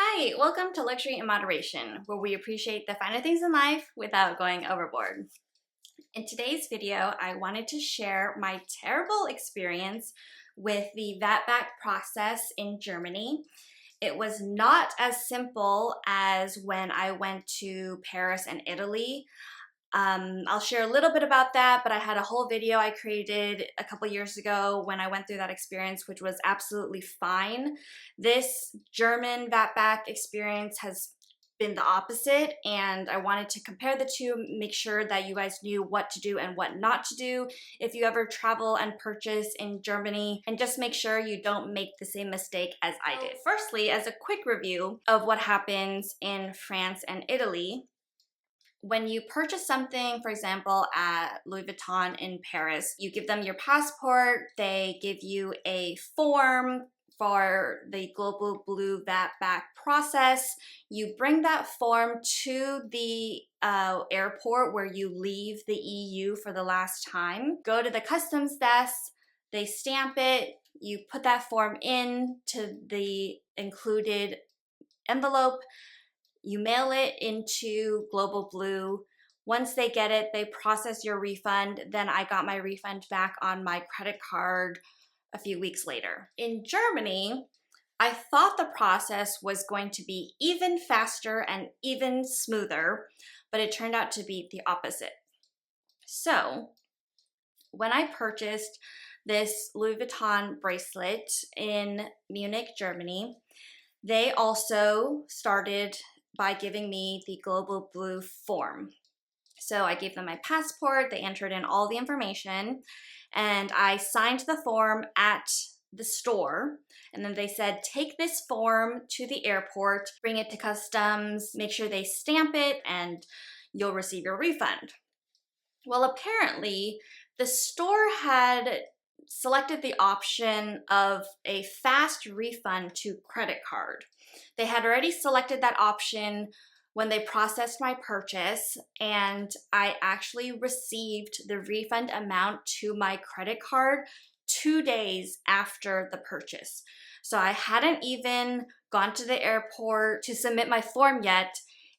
Hi, welcome to Luxury in Moderation, where we appreciate the finer things in life without going overboard. In today's video, I wanted to share my terrible experience with the VAT back process in Germany. It was not as simple as when I went to Paris and Italy. I'll share a little bit about that, but I had a whole video I created a couple years ago when I went through that experience, which was absolutely fine. This German VAT back experience has been the opposite, and I wanted to compare the two, make sure that you guys knew what to do and what not to do if you ever travel and purchase in Germany, and just make sure you don't make the same mistake as I did. Firstly, as a quick review of what happens in France and Italy, when you purchase something, for example, at Louis Vuitton in Paris, you give them your passport, they give you a form for the Global Blue VAT back process. You bring that form to the airport where you leave the EU for the last time. Go to the customs desk, they stamp it, you put that form in to the included envelope, you mail it into Global Blue. Once they get it, they process your refund. Then I got my refund back on my credit card a few weeks later. In Germany, I thought the process was going to be even faster and even smoother, but it turned out to be the opposite. So, when I purchased this Louis Vuitton bracelet in Munich, Germany, they also started by giving me the Global Blue form. So I gave them my passport, they entered in all the information, and I signed the form at the store. And then they said, take this form to the airport, bring it to customs, make sure they stamp it, and you'll receive your refund. Well, apparently, the store had selected the option of a fast refund to credit card. They had already selected that option when they processed my purchase, and I actually received the refund amount to my credit card 2 days after the purchase. So I hadn't even gone to the airport to submit my form yet,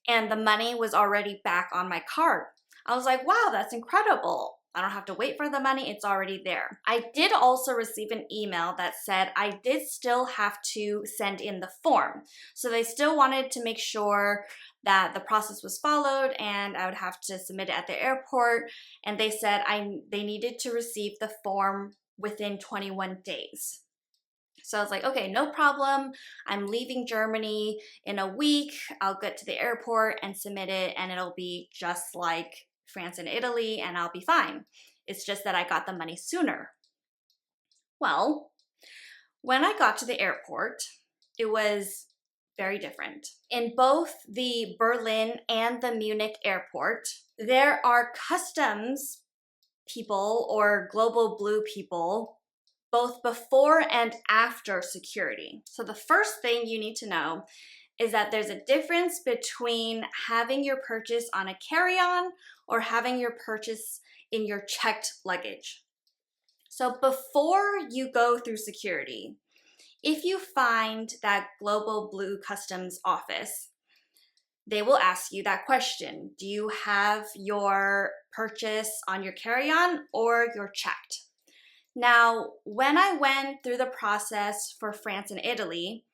and the money was already back on my card. I was like, wow, that's incredible. I don't have to wait for the money, it's already there. I did also receive an email that said I did still have to send in the form. So they still wanted to make sure that the process was followed and I would have to submit it at the airport. And they said they needed to receive the form within 21 days. So I was like, okay, no problem. I'm leaving Germany in a week. I'll get to the airport and submit it, and it'll be just like France and Italy, and I'll be fine. It's just that I got the money sooner. Well, when I got to the airport, it was very different. In both the Berlin and the Munich airport, there are customs people or Global Blue people both before and after security. So the first thing you need to know is that there's a difference between having your purchase on a carry-on or having your purchase in your checked luggage. So before you go through security, if you find that Global Blue Customs office, they will ask you that question. Do you have your purchase on your carry-on or your checked? Now, when I went through the process for France and Italy,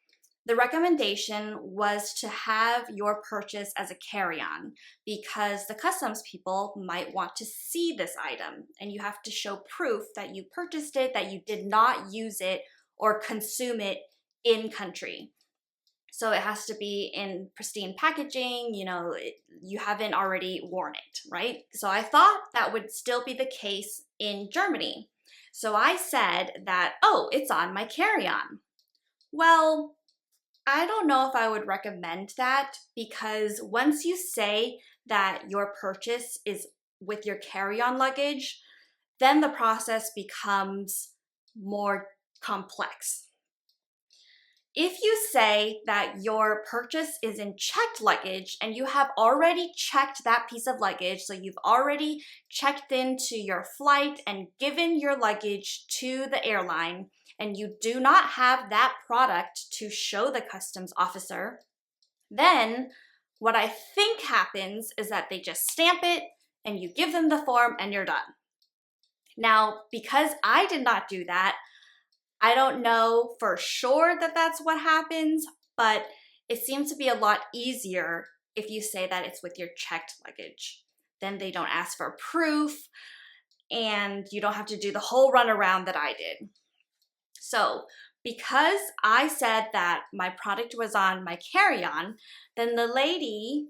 the recommendation was to have your purchase as a carry-on because the customs people might want to see this item and you have to show proof that you purchased it, that you did not use it or consume it in country. So it has to be in pristine packaging, you haven't already worn it, right? So I thought that would still be the case in Germany. So I said that, oh, it's on my carry-on. Well, I don't know if I would recommend that because once you say that your purchase is with your carry-on luggage, then the process becomes more complex. If you say that your purchase is in checked luggage and you have already checked that piece of luggage, so you've already checked into your flight and given your luggage to the airline, and you do not have that product to show the customs officer, Then what I think happens is that they just stamp it and you give them the form and you're done. Now, because I did not do that, I don't know for sure that that's what happens, but it seems to be a lot easier if you say that it's with your checked luggage. Then they don't ask for proof and you don't have to do the whole runaround that I did. So because I said that my product was on my carry-on, then the lady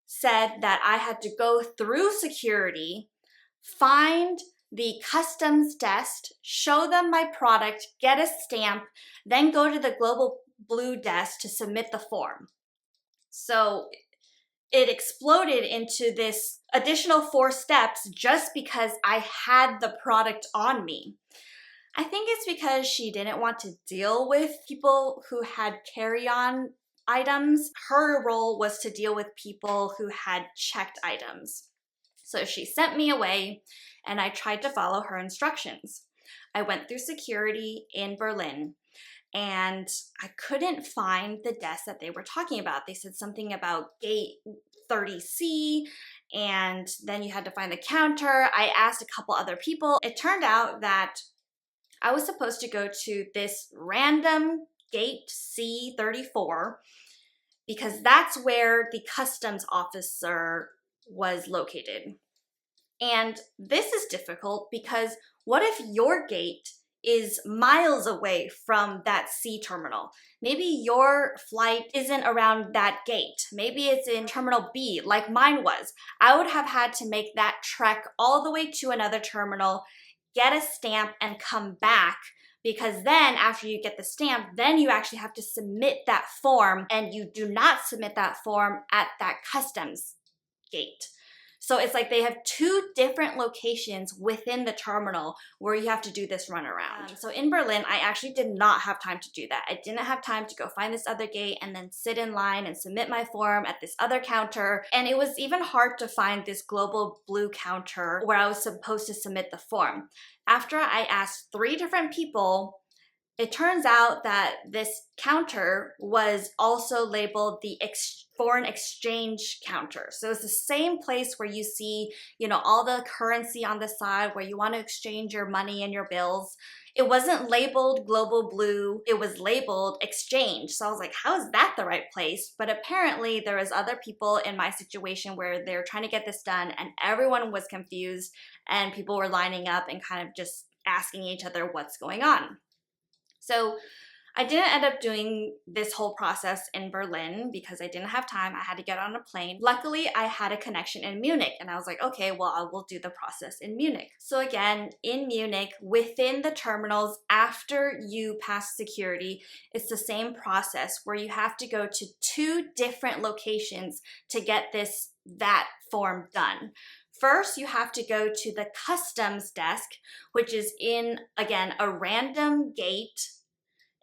said that I had to go through security, find the customs desk, show them my product, get a stamp, then go to the Global Blue desk to submit the form. So it exploded into this additional 4 steps just because I had the product on me. I think it's because she didn't want to deal with people who had carry-on items. Her role was to deal with people who had checked items. So she sent me away and I tried to follow her instructions. I went through security in Berlin and I couldn't find the desk that they were talking about. They said something about gate 30C and then you had to find the counter. I asked a couple other people. It turned out that I was supposed to go to this random gate C34 because that's where the customs officer was located. And this is difficult because what if your gate is miles away from that C terminal? Maybe your flight isn't around that gate. Maybe it's in terminal B like mine was. I would have had to make that trek all the way to another terminal, get a stamp and come back, because then after you get the stamp, then you actually have to submit that form and you do not submit that form at that customs gate. So it's like they have 2 different locations within the terminal where you have to do this runaround. So in Berlin, I actually did not have time to do that. I didn't have time to go find this other gate and then sit in line and submit my form at this other counter. And it was even hard to find this Global Blue counter where I was supposed to submit the form. After I asked 3 different people, it turns out that this counter was also labeled the foreign exchange counter. So it's the same place where you see, all the currency on the side where you want to exchange your money and your bills. It wasn't labeled Global Blue, it was labeled exchange. So I was like, how is that the right place? But apparently there was other people in my situation where they're trying to get this done and everyone was confused and people were lining up and kind of just asking each other what's going on. So I didn't end up doing this whole process in Berlin because I didn't have time. I had to get on a plane. Luckily, I had a connection in Munich and I was like, okay, well, I will do the process in Munich. So again, in Munich, within the terminals, after you pass security, it's the same process where you have to go to 2 different locations to get this VAT form done. First, you have to go to the customs desk, which is in, again, a random gate,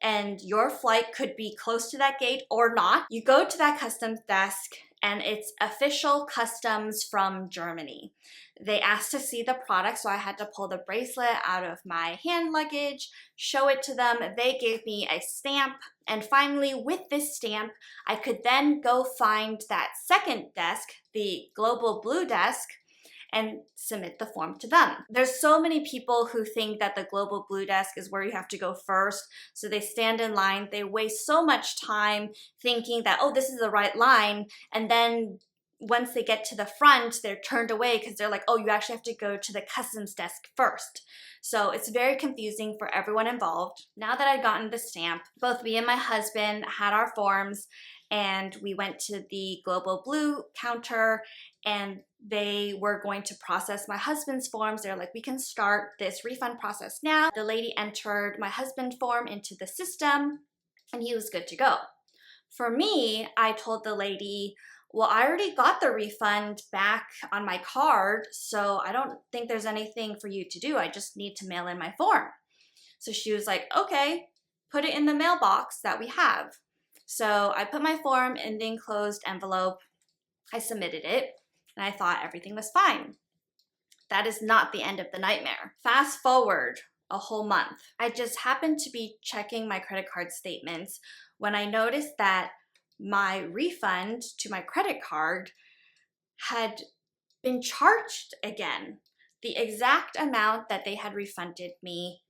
and your flight could be close to that gate or not. You go to that customs desk and it's official customs from Germany. They asked to see the product, so I had to pull the bracelet out of my hand luggage, show it to them. They gave me a stamp, and finally with this stamp, I could then go find that second desk, the Global Blue desk, and submit the form to them. There's so many people who think that the Global Blue desk is where you have to go first, so they stand in line, they waste so much time thinking that, oh, this is the right line, and then once they get to the front, they're turned away because they're like, oh, you actually have to go to the customs desk first. So it's very confusing for everyone involved. Now that I'd gotten the stamp, both me and my husband had our forms, and we went to the Global Blue counter and they were going to process my husband's forms. They're like, we can start this refund process now. The lady entered my husband's form into the system and he was good to go. For me, I told the lady, well, I already got the refund back on my card, so I don't think there's anything for you to do. I just need to mail in my form. So she was like, okay, put it in the mailbox that we have. So I put my form in the enclosed envelope. I submitted it, and I thought everything was fine. That is not the end of the nightmare. Fast forward a whole month. I just happened to be checking my credit card statements when I noticed that my refund to my credit card had been charged again. The exact amount that they had refunded me,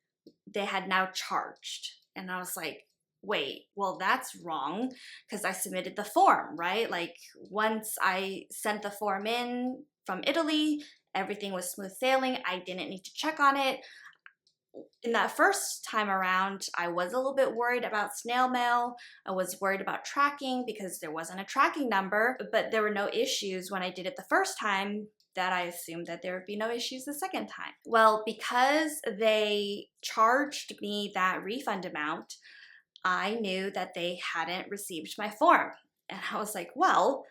they had now charged. And I was like, wait, well, that's wrong because I submitted the form, right? Like once I sent the form in from Italy, everything was smooth sailing. I didn't need to check on it. In that first time around, I was a little bit worried about snail mail. I was worried about tracking because there wasn't a tracking number, but there were no issues when I did it the first time that I assumed that there would be no issues the second time. Well, because they charged me that refund amount, I knew that they hadn't received my form. And I was like, well,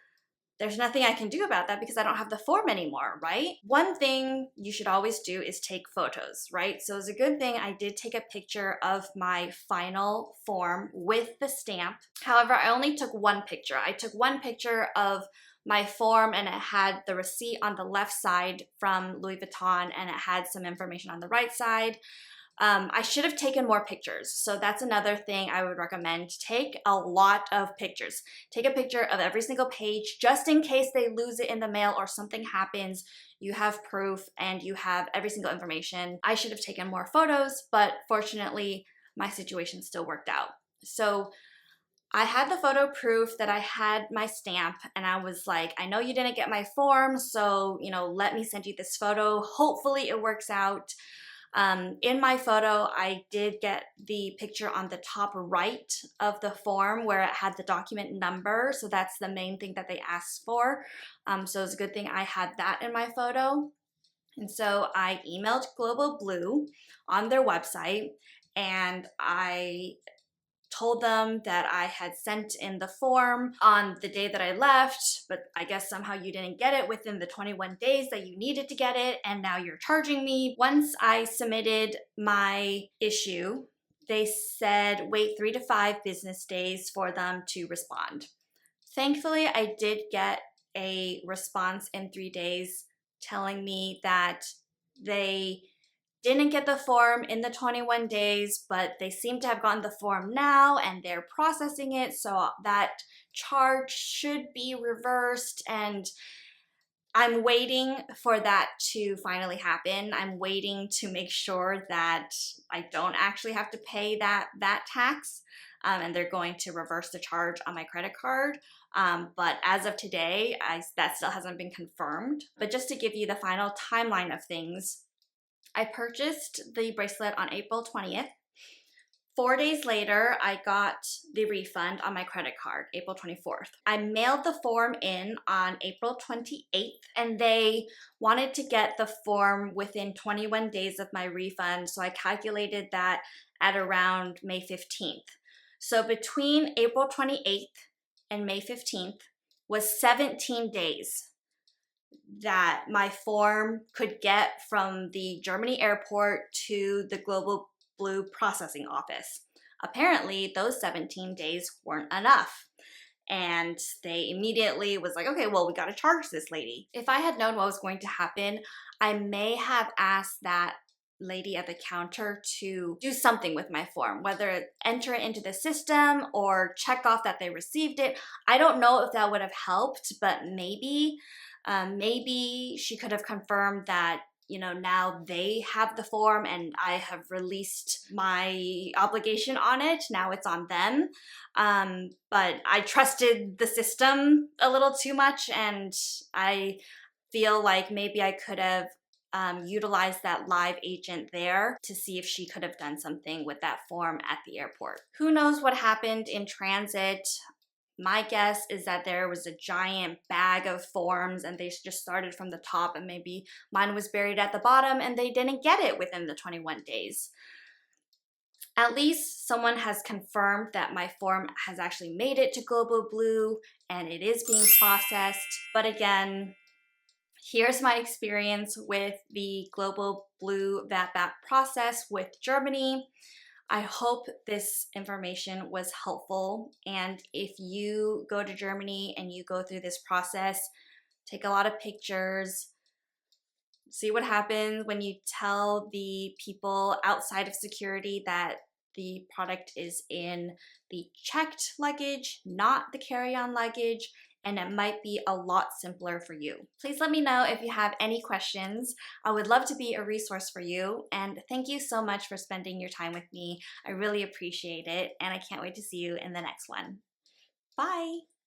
there's nothing I can do about that because I don't have the form anymore, right? One thing you should always do is take photos, right? So it's a good thing I did take a picture of my final form with the stamp. However, I only took one picture. I took one picture of my form and it had the receipt on the left side from Louis Vuitton and it had some information on the right side. I should have taken more pictures. So that's another thing I would recommend. Take a lot of pictures. Take a picture of every single page just in case they lose it in the mail or something happens. You have proof and you have every single information. I should have taken more photos, but fortunately my situation still worked out. So I had the photo proof that I had my stamp and I was like, I know you didn't get my form, so let me send you this photo. Hopefully it works out. In my photo, I did get the picture on the top right of the form where it had the document number. So that's the main thing that they asked for. So it's a good thing I had that in my photo. And so I emailed Global Blue on their website and I told them that I had sent in the form on the day that I left, but I guess somehow you didn't get it within the 21 days that you needed to get it, and now you're charging me. Once I submitted my issue, they said wait 3 to 5 business days for them to respond. Thankfully, I did get a response in 3 days telling me that they didn't get the form in the 21 days, but they seem to have gotten the form now and they're processing it, so that charge should be reversed, and I'm waiting for that to finally happen. I'm waiting to make sure that I don't actually have to pay that tax, and they're going to reverse the charge on my credit card. But as of today, that still hasn't been confirmed. But just to give you the final timeline of things, I purchased the bracelet on April 20th. 4 days later, I got the refund on my credit card, April 24th. I mailed the form in on April 28th, and they wanted to get the form within 21 days of my refund, so I calculated that at around May 15th. So between April 28th and May 15th was 17 days that my form could get from the Germany airport to the Global Blue processing office. Apparently, those 17 days weren't enough. And they immediately was like, okay, well, we gotta charge this lady. If I had known what was going to happen, I may have asked that lady at the counter to do something with my form, whether enter it into the system or check off that they received it. I don't know if that would have helped, but maybe she could have confirmed that now they have the form and I have released my obligation on it. Now it's on them. But I trusted the system a little too much, and I feel like maybe I could have utilized that live agent there to see if she could have done something with that form at the airport. Who knows what happened in transit? My guess is that there was a giant bag of forms and they just started from the top, and maybe mine was buried at the bottom and they didn't get it within the 21 days. At least someone has confirmed that my form has actually made it to Global Blue and it is being processed. But again, here's my experience with the Global Blue VAT process with Germany. I hope this information was helpful, and if you go to Germany and you go through this process, take a lot of pictures, see what happens when you tell the people outside of security that the product is in the checked luggage, not the carry-on luggage, and it might be a lot simpler for you. Please let me know if you have any questions. I would love to be a resource for you, and thank you so much for spending your time with me. I really appreciate it, and I can't wait to see you in the next one. Bye!